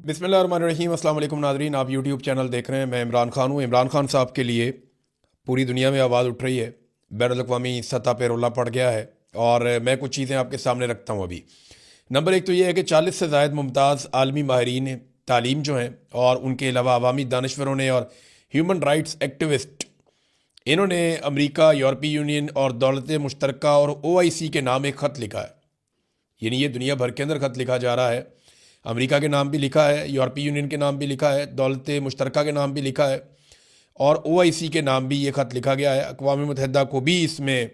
बिस्मिल्लाहिर्रहमानिर्रहीम। अस्सलाम वालेकुम नाज़रीन, आप यूट्यूब चैनल देख रहे हैं। मैं इमरान खान हूँ। इमरान खान साहब के लिए पूरी दुनिया में आवाज़ उठ रही है, बैनुल-अक़वामी सतह पे रोला पड़ गया है और मैं कुछ चीज़ें आपके सामने रखता हूँ अभी। नंबर एक तो ये है कि 40 से ज़ायद मुमताज़ आलमी माहिरीन तालीम जो हैं और उनके अलावा अवामी दानिश्वरों ने और ह्यूमन राइट्स एक्टिविस्ट, इन्होंने अमेरिका, यूरोपीय यूनियन और दौलत मुश्तरका और OIC के नाम एक ख़त लिखा है। यानी ये दुनिया भर के अंदर ख़त लिखा जा रहा है। अमेरिका के नाम भी लिखा है, यूरोपीय यूनियन के नाम भी लिखा है, दौलत मुश्तरका के नाम भी लिखा है और OIC के नाम भी ये ख़त लिखा गया है। अक़वाम मुत्तहिदा को भी इसमें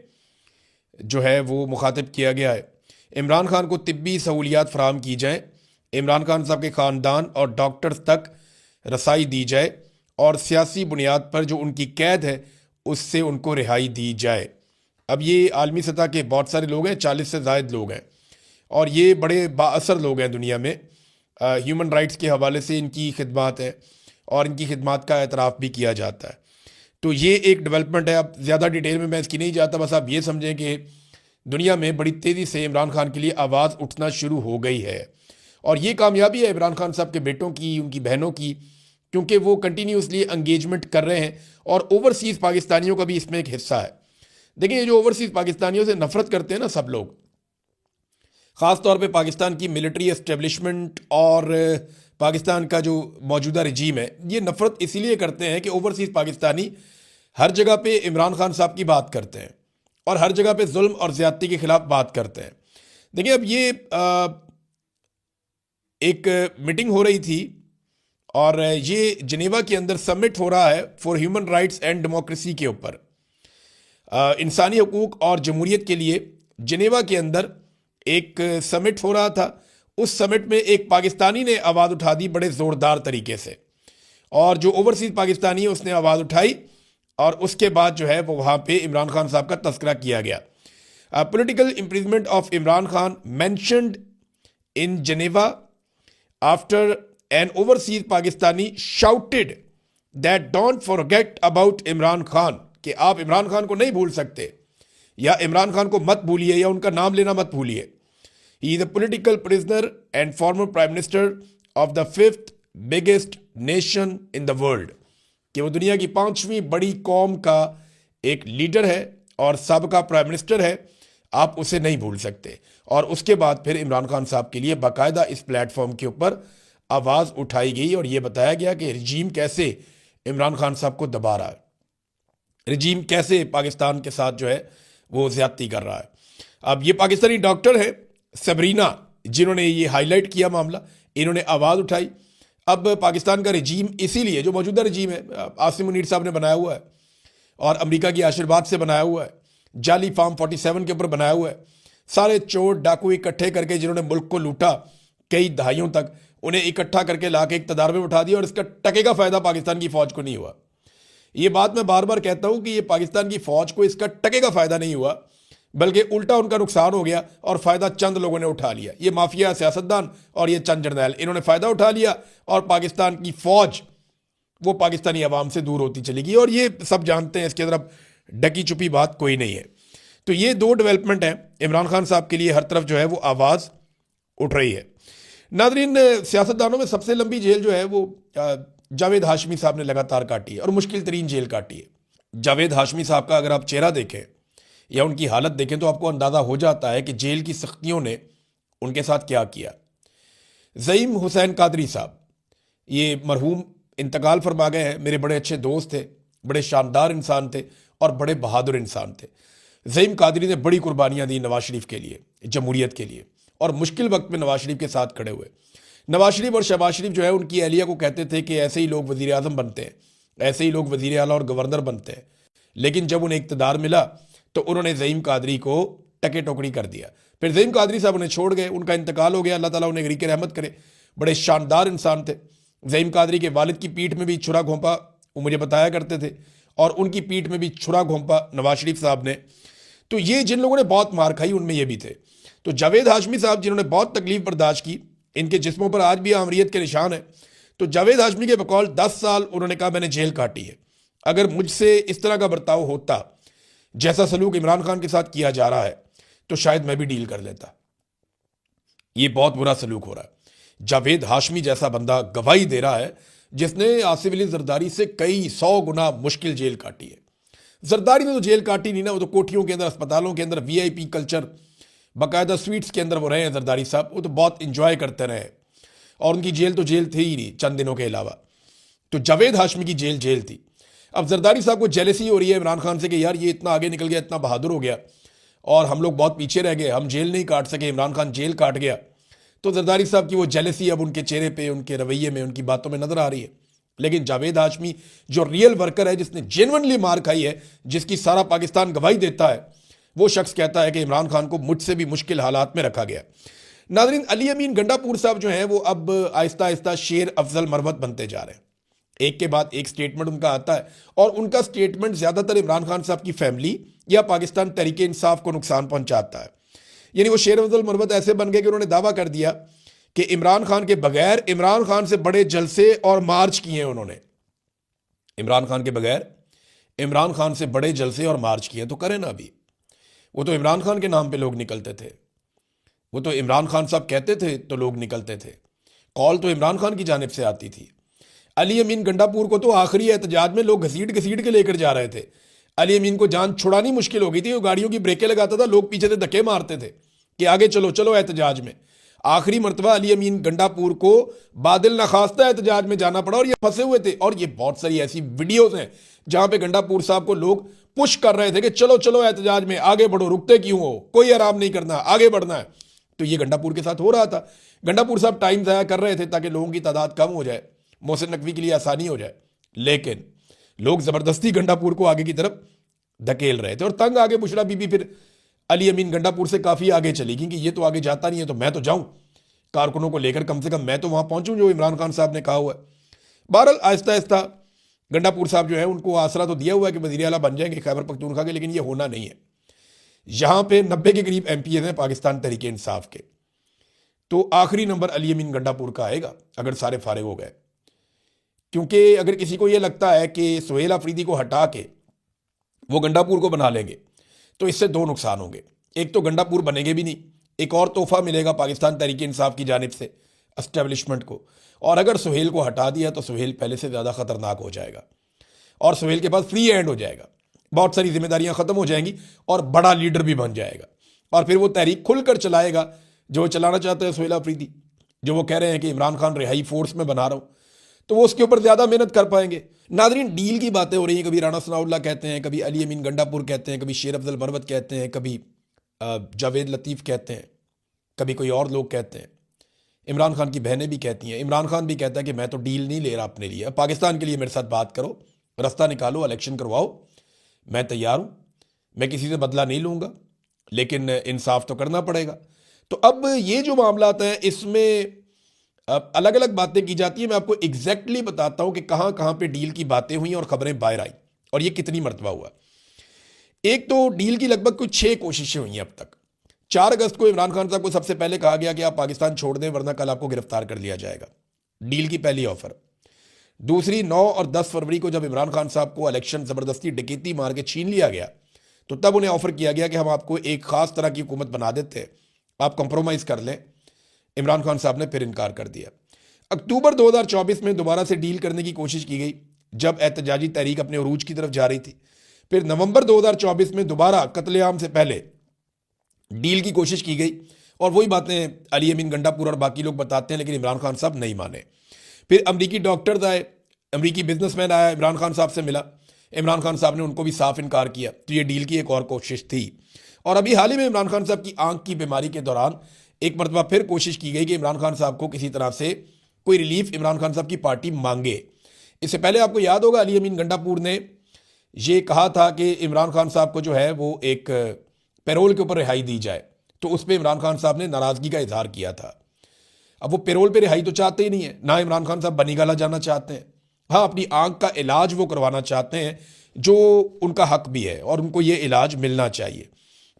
जो है वो मुखातिब किया गया है। इमरान खान को तिब्बी सहूलियात फ़राहम की जाए, इमरान खान साहब के ख़ानदान और डॉक्टर्स तक रसाई दी जाए और सियासी बुनियाद पर जो उनकी कैद है उससे उनको रिहाई दी जाए। अब ये आलमी सतह के बहुत सारे लोग हैं, 40 से ज़ायद लोग हैं और ये बड़े बाअसर लोग हैं दुनिया में। ह्यूमन राइट्स के हवाले से इनकी खिदमत है और इनकी खिदमत का एतराफ़ भी किया जाता है। तो ये एक डेवलपमेंट है। अब ज़्यादा डिटेल में मैं इसकी नहीं जाता, बस आप ये समझें कि दुनिया में बड़ी तेज़ी से इमरान खान के लिए आवाज़ उठना शुरू हो गई है और ये कामयाबी है इमरान खान साहब के बेटों की, उनकी बहनों की, क्योंकि वो कंटिन्यूसली एंगेजमेंट कर रहे हैं और ओवरसीज़ पाकिस्तानियों का भी इसमें एक हिस्सा है। देखिए, ये जो ओवरसीज़ पाकिस्तानियों से नफ़रत करते हैं ना सब लोग, ख़ास तौर पे पाकिस्तान की मिलिट्री एस्टेब्लिशमेंट और पाकिस्तान का जो मौजूदा रजीम है, ये नफ़रत इसीलिए करते हैं कि ओवरसीज़ पाकिस्तानी हर जगह पे इमरान खान साहब की बात करते हैं और हर जगह पे जुल्म और ज़्यादती के ख़िलाफ़ बात करते हैं। देखिए, अब ये एक मीटिंग हो रही थी और ये जिनेवा के अंदर समिट हो रहा है for human rights and democracy के ऊपर, इंसानी हकूक़ और जमहूरियत के लिए जिनेवा के अंदर एक समिट हो रहा था। उस समिट में एक पाकिस्तानी ने आवाज़ उठा दी बड़े ज़ोरदार तरीके से और जो ओवरसीज़ पाकिस्तानी है उसने आवाज़ उठाई और उसके बाद जो है वो वहाँ पे इमरान खान साहब का तस्करा किया गया। Political imprisonment of Imran Khan mentioned in Geneva after an overseas Pakistani shouted that don't forget about Imran Khan, कि आप इमरान खान को नहीं भूल सकते या इमरान खान को मत भूलिए या उनका नाम लेना मत भूलिए। He is a political prisoner and former prime minister of the 5th biggest nation in the world, कि वो दुनिया की 5वीं बड़ी कौम का एक लीडर है और सबका प्राइम मिनिस्टर है, आप उसे नहीं भूल सकते। और उसके बाद फिर इमरान खान साहब के लिए बाकायदा इस प्लेटफॉर्म के ऊपर आवाज़ उठाई गई और ये बताया गया कि रजीम कैसे इमरान खान साहब को दबा रहा है, रजीम कैसे पाकिस्तान के साथ जो है वो ज़्यादती कर रहा है। अब ये पाकिस्तानी डॉक्टर है सबरीना जिन्होंने ये हाईलाइट किया मामला, इन्होंने आवाज़ उठाई। अब पाकिस्तान का रजीम इसीलिए जो मौजूदा रजीम है आसिम मुनीर साहब ने बनाया हुआ है और अमेरिका की आशीर्वाद से बनाया हुआ है, जाली फार्म 47 के ऊपर बनाया हुआ है, सारे चोर डाकू इकट्ठे करके जिन्होंने मुल्क को लूटा कई दहाइयों तक, उन्हें इकट्ठा करके ला के इक़्तिदार में उठा दिया और इसका टके का फ़ायदा पाकिस्तान की फ़ौज को नहीं हुआ। ये बात मैं बार बार कहता हूँ कि ये पाकिस्तान की फ़ौज को इसका टके का फ़ायदा नहीं हुआ, बल्कि उल्टा उनका नुकसान हो गया और फ़ायदा चंद लोगों ने उठा लिया। ये माफिया सियासतदान और ये चंद जर्नैल, इन्होंने फ़ायदा उठा लिया और पाकिस्तान की फ़ौज वो पाकिस्तानी अवाम से दूर होती चली गई और ये सब जानते हैं, इसके अंदर ढकी छुपी बात कोई नहीं है। तो ये दो डेवलपमेंट हैं इमरान खान साहब के लिए, हर तरफ जो है वो आवाज़ उठ रही है। नाज़रीन, सियासतदानों में सबसे लंबी जेल जो है वो जावेद हाशमी साहब ने लगातार काटी है और मुश्किल तरीन जेल काटी है। जावेद हाशमी साहब का अगर आप चेहरा देखें या उनकी हालत देखें तो आपको अंदाज़ा हो जाता है कि जेल की सख्तियों ने उनके साथ क्या किया। ज़ईम हुसैन कादरी साहब, ये मरहूम इंतकाल फरमा गए हैं, मेरे बड़े अच्छे दोस्त थे, बड़े शानदार इंसान थे और बड़े बहादुर इंसान थे। ज़ईम कादरी ने बड़ी कुर्बानियाँ दी नवाज शरीफ के लिए, जमहूरियत के लिए, और मुश्किल वक्त में नवाज शरीफ के साथ खड़े हुए। नवाज शरीफ और शहबाज शरीफ जो है उनकी अहलिया को कहते थे कि ऐसे ही लोग वज़ीर आज़म बनते हैं, ऐसे ही लोग वज़ीर आला और गवर्नर बनते हैं, लेकिन जब उन्हें इक़्तिदार मिला तो उन्होंने ज़ईम कादरी को टके टोकरी कर दिया। फिर ज़ईम कादरी साहब उन्हें छोड़ गए, उनका इंतकाल हो गया, अल्लाह ताला उन्हें गरीक रहमत करे। बड़े शानदार इंसान थे। ज़ईम कादरी के वालिद की पीठ में भी छुरा घोंपा वो मुझे बताया करते थे और उनकी पीठ में भी छुरा घोंपा नवाज शरीफ साहब ने। तो ये जिन लोगों ने बहुत मार खाई उनमें ये भी थे। तो जावेद हाशमी साहब जिन्होंने बहुत तकलीफ बर्दाश्त की, इनके जिस्मों पर आज भी आमरीत के निशान है। तो जावेद हाशमी के बकौल 10 साल उन्होंने कहा मैंने जेल काटी है, अगर मुझसे इस तरह का बर्ताव होता जैसा सलूक इमरान खान के साथ किया जा रहा है तो शायद मैं भी डील कर लेता। ये बहुत बुरा सलूक हो रहा है। जावेद हाशमी जैसा बंदा गवाही दे रहा है जिसने आसिफ अली जरदारी से कई 100 गुना मुश्किल जेल काटी है। जरदारी ने तो जेल काटी नहीं ना, वो तो कोठियों के अंदर, अस्पतालों के अंदर, वीआईपी कल्चर, बाकायदा स्वीट्स के अंदर वो रहे हैं जरदारी साहब, वो तो बहुत इंजॉय करते रहे और उनकी जेल तो जेल थी ही नहीं चंद दिनों के अलावा। तो जावेद हाशमी की जेल जेल थी। अब जरदारी साहब को जेलसी हो रही है इमरान खान से कि यार ये इतना आगे निकल गया, इतना बहादुर हो गया और हम लोग बहुत पीछे रह गए, हम जेल नहीं काट सके, इमरान खान जेल काट गया। तो जरदारी साहब की वो जेलसी अब उनके चेहरे पे, उनके रवैये में, उनकी बातों में नजर आ रही है। लेकिन जावेद हाशमी जो रियल वर्कर है, जिसने जेन्युइनली मार खाई है, जिसकी सारा पाकिस्तान गवाही देता है, वो शख्स कहता है कि इमरान खान को मुझसे भी मुश्किल हालात में रखा गया। नाज़रीन, अली अमीन गंडापुर साहब जो हैं वो अब आहिस्ता आहिस्ता शेर अफजल मरवत बनते जा रहे हैं। एक के बाद एक स्टेटमेंट उनका आता है और उनका स्टेटमेंट ज्यादातर इमरान खान साहब की फैमिली या पाकिस्तान तहरीक इंसाफ को नुकसान पहुंचाता है। यानी वो शेर अफजल मरवत ऐसे बन गए कि उन्होंने दावा कर दिया कि इमरान खान के बगैर इमरान खान से बड़े जलसे और मार्च किए हैं उन्होंने। इमरान खान के बगैर इमरान खान से बड़े जलसे और मार्च किए तो करें ना। अभी वो तो इमरान खान के नाम पे लोग निकलते थे, वो तो इमरान खान साहब कहते थे तो लोग निकलते थे, कॉल तो इमरान खान की जानिब से आती थी। अली अमीन गंडापुर को तो आखिरी एहतजाज में लोग घसीट घसीट के लेकर जा रहे थे। अली अमीन को जान छुड़ानी मुश्किल हो गई थी, वो गाड़ियों की ब्रेकें लगाता था, लोग पीछे से धक्के मारते थे कि आगे चलो चलो एहतजाज में। आखिरी मरतबा अली अमीन गंडापुर को बादल नखास्ता एहतजाज में जाना पड़ा और ये फंसे हुए थे। और ये बहुत सारी ऐसी वीडियोज हैं जहां पे गंडापुर साहब को लोग पुश कर रहे थे कि चलो चलो एहतजाज में आगे बढ़ो, रुकते क्यों हो, कोई आराम नहीं करना, आगे बढ़ना है। तो ये गंडापुर के साथ हो रहा था। गंडापुर साहब टाइम ज़ाया कर रहे थे ताकि लोगों की तादाद कम हो जाए, मोहसिन नकवी के लिए आसानी हो जाए। लेकिन लोग जबरदस्ती गंडापुर को आगे की तरफ धकेल रहे थे और तंग आगे बुशरा बीबी फिर अली अमीन गंडापुर से काफी आगे चली गई कि ये तो आगे जाता नहीं है तो मैं तो जाऊं, कारकुनों को लेकर कम से कम मैं तो वहां पहुंचूं जो इमरान खान साहब ने कहा हुआ है। बहरहाल आहिस्ता आहिस्ता गंडापुर साहब जो है उनको आसरा तो दिया हुआ है कि वज़ीर आला बन जाएंगे खैबर पख्तूनख्वा के, लेकिन ये होना नहीं है। यहां पे 90 के करीब एमपी हैं पाकिस्तान तहरीक इंसाफ के, तो आखिरी नंबर अली अमीन गंडापुर का आएगा अगर सारे फारिग हो गए। क्योंकि अगर किसी को यह लगता है कि सुहेल अफरीदी को हटा के वो गंडापुर को बना लेंगे तो इससे दो नुकसान होंगे। एक तो गंडापुर बनेंगे भी नहीं, एक और तोहफा मिलेगा पाकिस्तान तहरीक इंसाफ की जानिब से एस्टेब्लिशमेंट को। और अगर सुहेल को हटा दिया तो सुहेल पहले से ज़्यादा खतरनाक हो जाएगा और सुहेल के पास फ्री हैंड हो जाएगा, बहुत सारी जिम्मेदारियां खत्म हो जाएंगी और बड़ा लीडर भी बन जाएगा। और फिर वो तहरीक खुलकर चलाएगा जो चलाना चाहते हैं सुहेल अफरीदी, जो वो कह रहे हैं कि इमरान खान रिहाई फोर्स में बना रहा हूं, तो वो उसके ऊपर ज़्यादा मेहनत कर पाएंगे। नाज़रीन, डील की बातें हो रही हैं, कभी राणा सनाउल्लाह कहते हैं, कभी अली अमीन गंडापुर कहते हैं, कभी शेर अफजल मरवत कहते हैं, कभी जावेद लतीफ़ कहते हैं, कभी कोई और लोग कहते हैं। इमरान खान की बहनें भी कहती हैं, इमरान खान भी कहता है कि मैं तो डील नहीं ले रहा अपने लिए, पाकिस्तान के लिए मेरे साथ बात करो, रास्ता निकालो, इलेक्शन करवाओ, मैं तैयार हूँ, मैं किसी से बदला नहीं लूँगा, लेकिन इंसाफ तो करना पड़ेगा। तो अब ये जो मामलात हैं इसमें अलग अलग बातें की जाती हैं। मैं आपको एग्जैक्टली बताता हूं कि कहां कहां पे डील की बातें हुई और खबरें बाहर आई और ये कितनी मरतबा हुआ। एक तो डील की लगभग कुछ 6 कोशिशें हुई हैं अब तक। 4 अगस्त को इमरान खान साहब को सबसे पहले कहा गया कि आप पाकिस्तान छोड़ दें वरना कल आपको गिरफ्तार कर लिया जाएगा, डील की पहली ऑफर। दूसरी 9 और 10 फरवरी को जब इमरान खान साहब को इलेक्शन जबरदस्ती डकैती मार के छीन लिया गया तो तब उन्हें ऑफर किया गया कि हम आपको एक खास तरह की हुकूमत बना देते हैं, आप कंप्रोमाइज कर लें। इमरान खान साहब ने फिर इनकार कर दिया। अक्टूबर 2024 में दोबारा से डील करने की कोशिश की गई जब एहतजाजी तहरीक अपने उरूज की तरफ जा रही थी। फिर नवंबर 2024 में दोबारा कत्लेआम से पहले डील की कोशिश की गई और वही बातें अली अमीन गंडापुर और बाकी लोग बताते हैं, लेकिन इमरान खान साहब नहीं माने। फिर अमरीकी डॉक्टर्स आए, अमरीकी बिजनेसमैन आया, इमरान खान साहब से मिला, इमरान खान साहब ने उनको भी साफ इनकार किया। तो ये डील की एक और कोशिश थी। और अभी हाल ही में इमरान खान साहब की आंख की बीमारी के दौरान एक मरतबा फिर कोशिश की गई कि इमरान खान साहब को किसी तरह से कोई रिलीफ इमरान खान साहब की पार्टी मांगे। इससे पहले आपको याद होगा अली अमीन गंडापुर ने ये कहा था कि इमरान खान साहब को जो है वो एक पैरोल के ऊपर रिहाई दी जाए, तो उस पर इमरान खान साहब ने नाराजगी का इजहार किया था। अब वो पैरोल पे रिहाई तो चाहते ही नहीं है, ना इमरान खान साहब बनीगाला जाना चाहते हैं। हाँ, अपनी आंख का इलाज वो करवाना चाहते हैं जो उनका हक भी है और उनको ये इलाज मिलना चाहिए।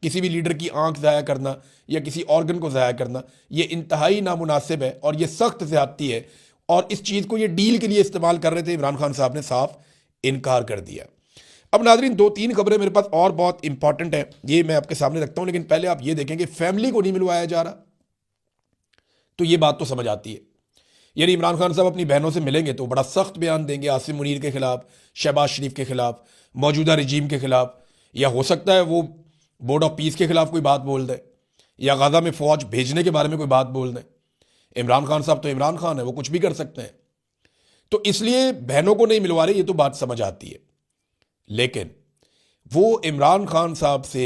किसी भी लीडर की आंख ज़ाया करना या किसी ऑर्गन को ज़ाया करना ये इंतहाई नामुनासिब है और ये सख्त ज़्यादती है और इस चीज़ को ये डील के लिए इस्तेमाल कर रहे थे। इमरान खान साहब ने साफ इनकार कर दिया। अब नाज़रीन 2-3 खबरें मेरे पास और बहुत इंपॉर्टेंट है, ये मैं आपके सामने रखता हूं, लेकिन पहले आप ये देखें कि फैमिली को नहीं मिलवाया जा रहा, तो ये बात तो समझ आती है। यानी इमरान खान साहब अपनी बहनों से मिलेंगे तो बड़ा सख्त बयान देंगे आसिम मुनीर के खिलाफ, शहबाज शरीफ के खिलाफ, मौजूदा रजीम के खिलाफ, या हो सकता है वो बोर्ड ऑफ पीस के खिलाफ कोई बात बोल दे, या गाजा में फौज भेजने के बारे में कोई बात बोल दें। इमरान खान साहब तो इमरान खान है, वो कुछ भी कर सकते हैं। तो इसलिए बहनों को नहीं मिलवा रहे, ये तो बात समझ आती है। लेकिन वो इमरान खान साहब से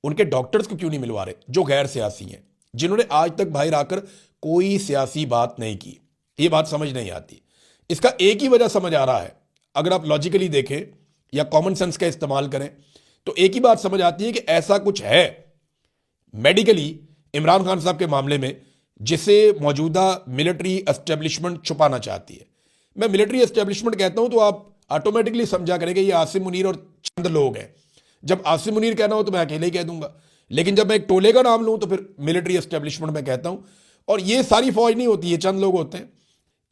उनके डॉक्टर्स को क्यों नहीं मिलवा रहे जो गैर सियासी हैं, जिन्होंने आज तक बाहर आकर कोई सियासी बात नहीं की? ये बात समझ नहीं आती। इसका एक ही वजह समझ आ रहा है, अगर आप लॉजिकली देखें या कॉमन सेंस का इस्तेमाल करें तो एक ही बात समझ आती है कि ऐसा कुछ है मेडिकली इमरान खान साहब के मामले में जिसे मौजूदा मिलिट्री एस्टेब्लिशमेंट छुपाना चाहती है। मैं मिलिट्री एस्टेब्लिशमेंट कहता हूं तो आप ऑटोमेटिकली समझा करेंगे ये आसिम मुनीर और चंद लोग हैं। जब आसिम मुनीर कहना हो तो मैं अकेले ही कह दूंगा, लेकिन जब मैं एक टोले का नाम लूं तो फिर मिलिट्री एस्टेब्लिशमेंट में कहता हूं। और ये सारी फौज नहीं होती, ये चंद लोग होते हैं,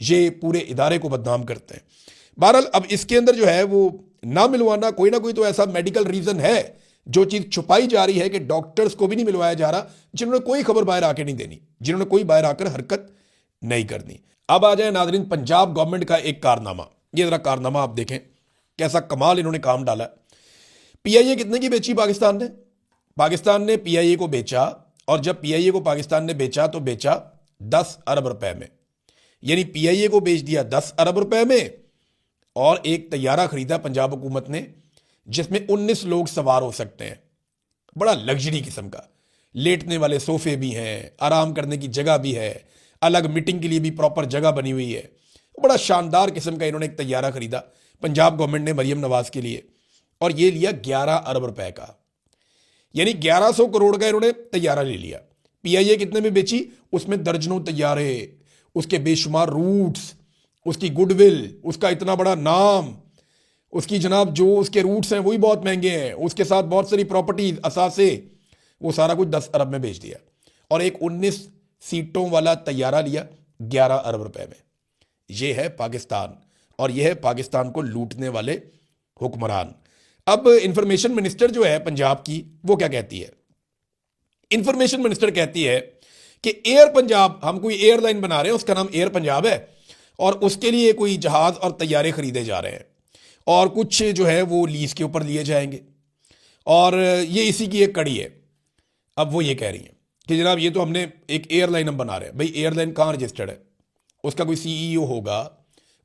ये पूरे इदारे को बदनाम करते हैं। बहरहाल अब इसके अंदर जो है वो ना मिलवाना, कोई ना कोई तो ऐसा मेडिकल रीजन है, जो चीज छुपाई जा रही है कि डॉक्टर्स को भी नहीं मिलवाया जा रहा, जिन्होंने कोई खबर बाहर आके नहीं देनी, जिन्होंने कोई बाहर आकर हरकत नहीं करनी। अब आ जाए नाजरीन पंजाब गवर्नमेंट का एक कारनामा। ये जरा कारनामा आप देखें, कैसा कमाल इन्होंने काम डाला। पीआईए कितने की बेची पाकिस्तान ने? पाकिस्तान ने पीआईए को बेचा, और जब पीआईए को पाकिस्तान ने बेचा तो बेचा 10 अरब रुपए में। यानी पीआईए को बेच दिया 10 अरब रुपए में, और एक तैयारा खरीदा पंजाब हुकूमत ने जिसमें 19 लोग सवार हो सकते हैं। बड़ा लग्जरी किस्म का, लेटने वाले सोफे भी हैं, आराम करने की जगह भी है, अलग मीटिंग के लिए भी प्रॉपर जगह बनी हुई है। बड़ा शानदार किस्म का इन्होंने एक तैयारा खरीदा पंजाब गवर्नमेंट ने मरियम नवाज के लिए, और ये लिया 11 अरब रुपए का। यानी 1100 करोड़ का इन्होंने तैयारा ले लिया। पीआईए कितने में बेची? उसमें दर्जनों तैयारे, उसके बेशुमार रूट्स, उसकी गुडविल, उसका इतना बड़ा नाम, उसकी जनाब जो उसके रूट्स हैं वही बहुत महंगे हैं, उसके साथ बहुत सारी प्रॉपर्टीज, असासे, वो सारा कुछ 10 अरब में बेच दिया, और एक 19 सीटों वाला तैयारा लिया 11 अरब रुपए में। ये है पाकिस्तान, और यह है पाकिस्तान को लूटने वाले हुक्मरान। अब इंफॉर्मेशन मिनिस्टर जो है पंजाब की, वो क्या कहती है? इंफॉर्मेशन मिनिस्टर कहती है कि एयर पंजाब, हम कोई एयरलाइन बना रहे हैं, उसका नाम एयर पंजाब है, और उसके लिए कोई जहाज और तैयारे खरीदे जा रहे हैं, और कुछ जो है वो लीज के ऊपर लिए जाएंगे, और ये इसी की एक कड़ी है। अब वो ये कह रही हैं कि जनाब ये तो हमने एक एयरलाइन हम बना रहे हैं। भाई एयरलाइन कहाँ रजिस्टर्ड है? उसका कोई सीईओ होगा,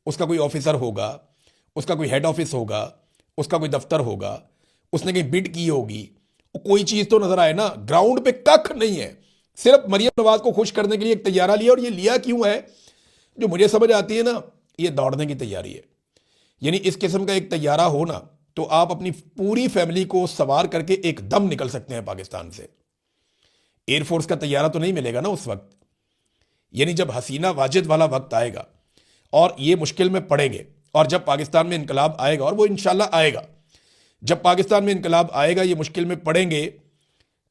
उसका कोई ऑफिसर होगा, उसका कोई हेड ऑफिस होगा, उसका कोई दफ्तर होगा, उसने कहीं बिड की होगी, कोई चीज़ तो नजर आए ना। ग्राउंड पे कख नहीं है, सिर्फ मरियम नवाज को खुश करने के लिए एक तैयारा लिया। और ये लिया क्यों है, जो मुझे समझ आती है ना, ये दौड़ने की तैयारी है। यानी इस किस्म का एक तैयारा हो ना, तो आप अपनी पूरी फैमिली को सवार करके एकदम निकल सकते हैं पाकिस्तान से। एयरफोर्स का तैयारा तो नहीं मिलेगा ना उस वक्त। यानी जब हसीना वाजिद वाला वक्त आएगा और ये मुश्किल में पड़ेंगे, और जब पाकिस्तान में इनकलाब आएगा, और वो इंशाल्लाह आएगा, जब पाकिस्तान में इनकलाब आएगा, ये मुश्किल में पड़ेंगे,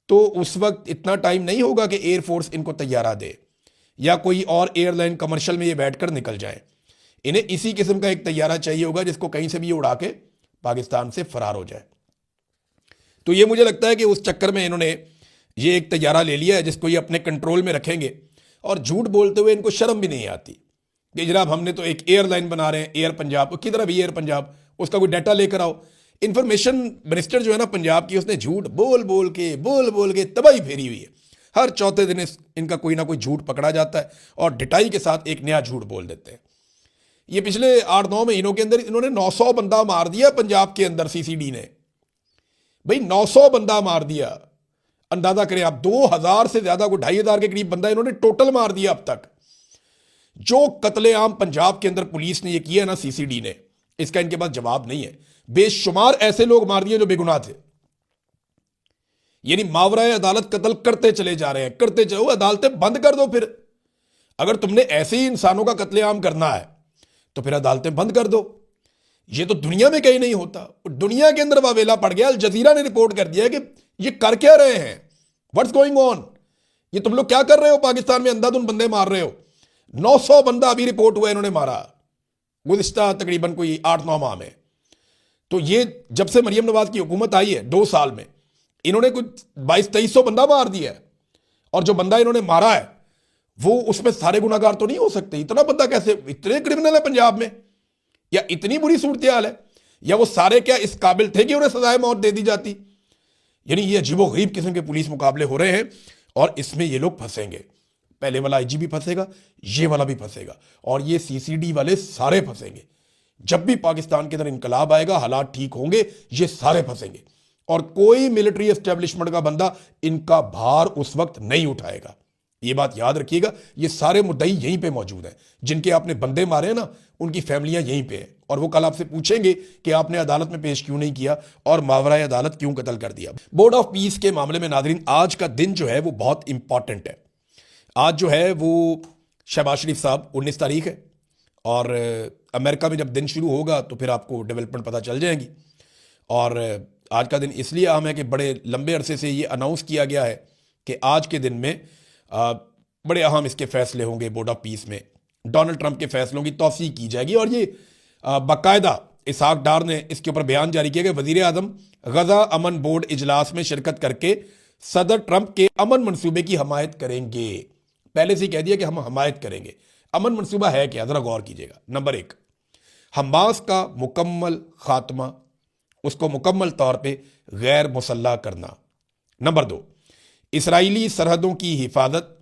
तो उस वक्त इतना टाइम नहीं होगा कि एयरफोर्स इनको तैयारा दे, या कोई और एयरलाइन कमर्शियल में ये बैठकर निकल जाए। इन्हें इसी किस्म का एक तैयारा चाहिए होगा जिसको कहीं से भी ये उड़ा के पाकिस्तान से फरार हो जाए। तो ये मुझे लगता है कि उस चक्कर में इन्होंने ये एक तैयारा ले लिया है जिसको ये अपने कंट्रोल में रखेंगे, और झूठ बोलते हुए इनको शर्म भी नहीं आती कि जनाब हमने तो एक एयरलाइन बना रहे हैं, एयर पंजाब। किधर भी एयर पंजाब, उसका कोई डाटा लेकर आओ। इंफॉर्मेशन मिनिस्टर जो है ना पंजाब की, उसने झूठ बोल बोल के तबाही फेरी हुई है। हर चौथे दिन इनका कोई ना कोई झूठ पकड़ा जाता है, और डिटाई के साथ एक नया झूठ बोल देते हैं। ये पिछले 8-9 महीनों के अंदर इन्होंने 900 बंदा मार दिया पंजाब के अंदर, सीसीडी ने। भाई 900 बंदा मार दिया, अंदाजा करें आप, 2000 से ज्यादा को 2500 के करीब बंदा इन्होंने टोटल मार दिया अब तक। जो कत्लेआम पंजाब के अंदर पुलिस ने ये किया ना सीसीडी ने, इसका इनके पास जवाब नहीं है। बेशुमार ऐसे लोग मार दिए जो बेगुनाह थे। यानी मावराए अदालत कत्ल करते चले जा रहे हैं, करते चलो। अदालतें बंद कर दो फिर। अगर तुमने ऐसे ही इंसानों का कत्लेआम करना है तो फिर अदालतें बंद कर दो। ये तो दुनिया में कहीं नहीं होता, दुनिया के अंदर वावेला पड़ गया। अल जजीरा ने रिपोर्ट कर दिया कि ये कर क्या रहे हैं, व्हाट्स गोइंग ऑन, ये तुम लोग क्या कर रहे हो पाकिस्तान में, अंधाधुन बंदे मार रहे हो। 900 बंदा अभी रिपोर्ट हुआ इन्होंने मारा गुज़िश्ता तकरीबन कोई 8-9 माह में। तो ये जब से मरियम नवाज की हुकूमत आई है 2 साल में, इन्होंने कुछ 2200-2300 बंदा मार दिया है। और जो बंदा इन्होंने मारा है वो उसमें सारे गुनाहगार तो नहीं हो सकते। इतना बंदा कैसे, इतने क्रिमिनल है पंजाब में, या इतनी बुरी सूरत हाल है, या वो सारे क्या इस काबिल थे कि उन्हें सजाए मौत दे दी जाती। यानी ये अजीबोगरीब किस्म के पुलिस मुकाबले हो रहे हैं और इसमें ये लोग फंसेंगे। पहले वाला आईजी भी फंसेगा, ये वाला भी फंसेगा, और ये सीसीडी वाले सारे फंसेंगे। जब भी पाकिस्तान के अंदर इनकलाब आएगा, हालात ठीक होंगे, ये सारे फंसेंगे और कोई मिलिट्री एस्टेब्लिशमेंट का बंदा इनका भार उस वक्त नहीं उठाएगा। ये बात याद रखिएगा। ये सारे मुद्दई यहीं पे मौजूद हैं। जिनके आपने बंदे मारे हैं ना, उनकी फैमिलियां यहीं पे हैं और वो कल आपसे पूछेंगे कि आपने अदालत में पेश क्यों नहीं किया और मावराए अदालत क्यों कत्ल कर दिया। बोर्ड ऑफ पीस के मामले में नाज़रीन, आज का दिन जो है वो बहुत इंपॉर्टेंट है। आज जो है वो शहबाज शरीफ साहब 19 तारीख है और अमेरिका में जब दिन शुरू होगा तो फिर आपको डेवलपमेंट पता चल जाएगी। और आज का दिन इसलिए अहम है कि बड़े लंबे अरसे से ये अनाउंस किया गया है कि आज के दिन में बड़े अहम इसके फैसले होंगे। बोर्ड ऑफ पीस में डोनाल्ड ट्रंप के फैसलों की तौसीक की जाएगी और ये बाकायदा इसहाक डार ने इसके ऊपर बयान जारी किया कि वजीर आजम गजा अमन बोर्ड इजलास में शिरकत करके सदर ट्रंप के अमन मंसूबे की हमायत करेंगे। पहले से ही कह दिया कि हम हमायत करेंगे। अमन मंसूबा है क्या, जरा गौर कीजिएगा। नंबर 1, हमास का मुकम्मल खात्मा, उसको मुकम्मल तौर पे गैर मुसल्लह करना। नंबर 2, इसराइली सरहदों की हिफाजत,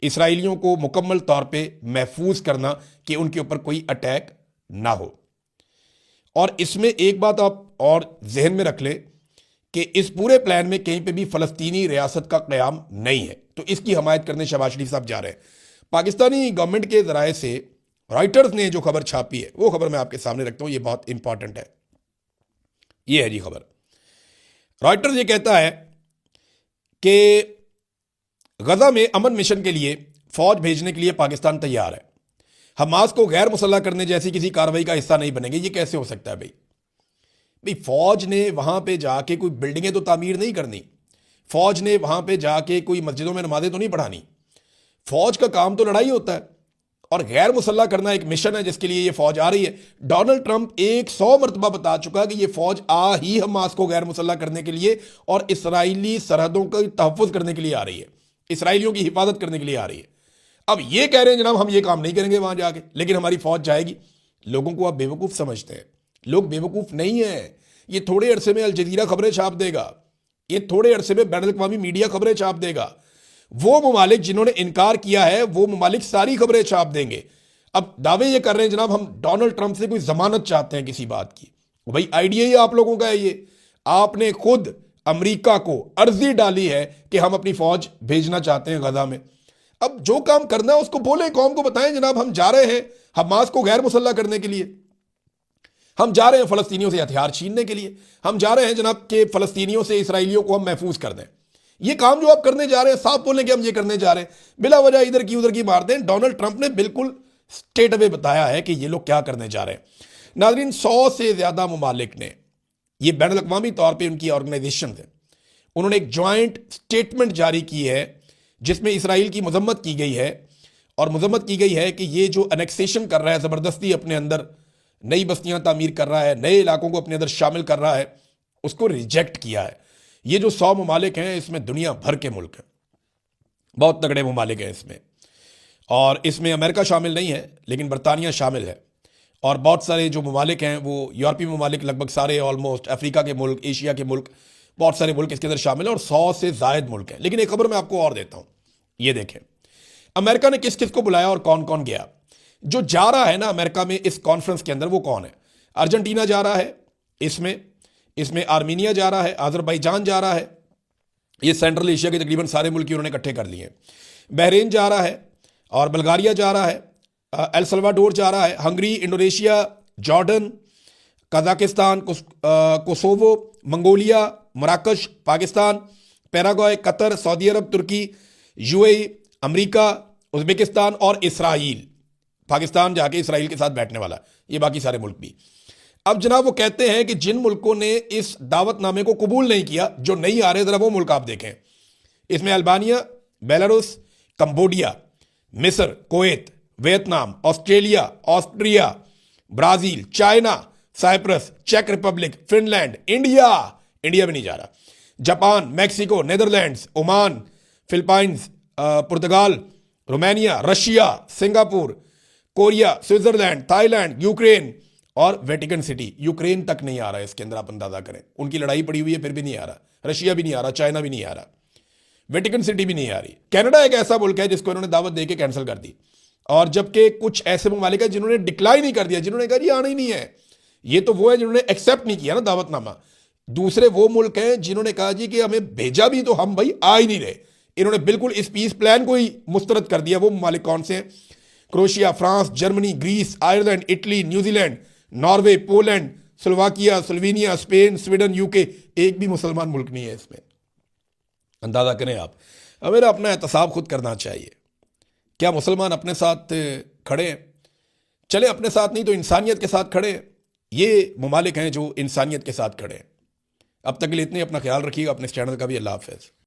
इसराइलियों को मुकम्मल तौर पे महफूज करना कि उनके ऊपर कोई अटैक ना हो। और इसमें एक बात आप और जहन में रख ले कि इस पूरे प्लान में कहीं पे भी फलस्तीनी रियासत का क़याम नहीं है, तो इसकी हमायत करने शहबाज शरीफ साहब जा रहे हैं। पाकिस्तानी गवर्नमेंट के ज़राए से रॉयटर्स ने जो खबर छापी है वो खबर मैं आपके सामने रखता हूं, ये बहुत इंपॉर्टेंट है। ये है जी खबर। रॉयटर्स ये कहता है कि गजा में अमन मिशन के लिए फौज भेजने के लिए पाकिस्तान तैयार है। हमास को गैर मुसल्लह करने जैसी किसी कार्रवाई का हिस्सा नहीं बनेंगे। ये कैसे हो सकता है भाई फौज ने वहां पे जाके कोई बिल्डिंगें तो तामीर नहीं करनी, फौज ने वहां पे जाके कोई मस्जिदों में नमाजें तो नहीं पढ़ानी। फौज का काम तो लड़ाई होता है और गैर मुसल्लह करना एक मिशन है जिसके लिए ये फौज आ रही है। डोनाल्ड ट्रंप 100 मरतबा बता चुका है कि ये फौज आ ही हमास को गैर मुसल्लह करने के लिए और इसराइली सरहदों का तहफ़्फ़ुज़ करने के लिए आ रही है, इसराइलियों की हिफाजत करने के लिए आ रही है। अब ये कह रहे हैं जनाब हम ये काम नहीं करेंगे वहां जाके, लेकिन हमारी फौज जाएगी। लोगों को आप बेवकूफ़ समझते हैं, लोग बेवकूफ़ नहीं है। ये थोड़े अरसे में अल जज़ीरा खबरें छाप देगा, ये थोड़े अरसे में बैनुल अक़वामी मीडिया खबरें छाप देगा। वो ममालिक जिन्होंने इनकार किया है वो ममालिक सारी खबरें छाप देंगे। अब दावे ये कर रहे हैं जनाब हम डोनाल्ड ट्रंप से कोई जमानत चाहते हैं किसी बात की। भाई आइडिया ही आप लोगों का है ये। आपने खुद अमेरिका को अर्जी डाली है कि हम अपनी फौज भेजना चाहते हैं गजा में। अब जो काम करना है उसको बोले, कौम को बताएं जनाब हम जा रहे हैं हमास को गैर मुसल्लह करने के लिए, हम जा रहे हैं फलस्तीनियों से हथियार छीनने के लिए, हम जा रहे हैं जनाब के फलस्तीनियों से इसराइलियों को हम महफूज कर दें। ये काम जो आप करने जा रहे हैं, साफ बोलें कि हम ये करने जा रहे हैं, बिला वजह इधर की उधर की मारते हैं। डोनाल्ड ट्रंप ने बिल्कुल स्टेट अवे बताया है कि ये लोग क्या करने जा रहे हैं। नाज़रीन 100 से ज्यादा ममालिक ने, ये बैनुल अक़वामी तौर पर उनकी ऑर्गेनाइजेशन है, उन्होंने एक ज्वाइंट स्टेटमेंट जारी की है जिसमें इसराइल की मजम्मत की गई है और मजम्मत की गई है कि ये जो अनेक्सेशन कर रहा है, ज़बरदस्ती अपने अंदर नई बस्तियां तामीर कर रहा है, नए इलाकों को अपने अंदर शामिल कर रहा है, उसको रिजेक्ट किया है। ये जो 100 ममालिक हैं इसमें दुनिया भर के मुल्क हैं, बहुत तगड़े ममालिक हैं इसमें, और इसमें अमेरिका शामिल नहीं है लेकिन बरतानिया शामिल है, और बहुत सारे जो ममालिक हैं वो यूरोपीय ममालिक लगभग सारे, ऑलमोस्ट अफ्रीका के मुल्क, एशिया के मुल्क, बहुत सारे मुल्क इसके अंदर शामिल है और 100 से जायद मुल्क हैं। लेकिन एक खबर मैं आपको और देता हूं, ये देखें अमेरिका ने किस किस को बुलाया और कौन कौन गया। जो जा रहा है ना अमेरिका में इस कॉन्फ्रेंस के अंदर वो कौन है? अर्जेंटीना जा रहा है, इसमें आर्मीनिया जा रहा है, अजरबैजान जा रहा है, ये सेंट्रल एशिया के तकरीबन सारे मुल्क उन्होंने इकट्ठे कर लिए हैं। बहरीन जा रहा है और बल्गारिया जा रहा है, एल सल्वाडोर जा रहा है, Hungary, Indonesia, Jordan, Kazakhstan, Kosovo, Mongolia, मराकश, पाकिस्तान, पैराग्वे, कतर, सऊदी अरब, तुर्की, यूएई, अमेरिका, उज़्बेकिस्तान और इसराइल। पाकिस्तान जाके इसराइल के साथ बैठने वाला, ये बाकी सारे मुल्क भी। अब जनाब वो कहते हैं कि जिन मुल्कों ने इस दावतनामे को कबूल नहीं किया, जो नहीं आ रहे, जरा वो मुल्क आप देखें। इसमें अल्बानिया, बेलारूस, कंबोडिया, मिस्र, Kuwait, Vietnam, Australia, Austria, Brazil, China, Cyprus, चेक रिपब्लिक, फिनलैंड, इंडिया भी नहीं जा रहा, Japan, Mexico, Netherlands, Oman, Philippines, पुर्तगाल, Romania, Russia, Singapore, Korea, Switzerland, Thailand, Ukraine और वेटिकन सिटी। यूक्रेन तक नहीं आ रहा है इसके अंदर, आप अंदाजा करें, उनकी लड़ाई पड़ी हुई है फिर भी नहीं आ रहा। रशिया भी नहीं आ रहा, चाइना भी नहीं आ रहा, वेटिकन सिटी भी नहीं आ रही। कनाडा एक ऐसा मुल्क है जिसको इन्होंने दावत देके कैंसिल कर दी, और जबकि कुछ ऐसे ममालिक हैं जिन्होंने डिक्लाइन ही कर दिया, जिन्होंने कहा ये आना ही नहीं है। ये तो वो है जिन्होंने एक्सेप्ट नहीं किया ना दावतनामा। दूसरे वो मुल्क हैं जिन्होंने कहा जी कि हमें भेजा भी तो हम भाई आ ही नहीं रहे। इन्होंने बिल्कुल इस पीस प्लान को ही मुस्तरद कर दिया। वो ममालिक कौन से हैं? Croatia, France, Germany, Greece, Ireland, Italy, New Zealand, Norway, Poland, Slovakia, Slovenia, Spain, Sweden, UK. एक भी मुसलमान मुल्क नहीं है इसमें। अंदाजा करें आप। हमें अपना एहतसाब खुद करना चाहिए। क्या मुसलमान अपने साथ खड़े हैं? चले अपने साथ नहीं तो इंसानियत के साथ खड़े हैं। ये ममालिक हैं जो इंसानियत के साथ खड़े हैं। अब तक के लिए इतने, अपना ख्याल रखिएगा, अपने इस चैनल का भी। अल्लाह हाफ़िज़।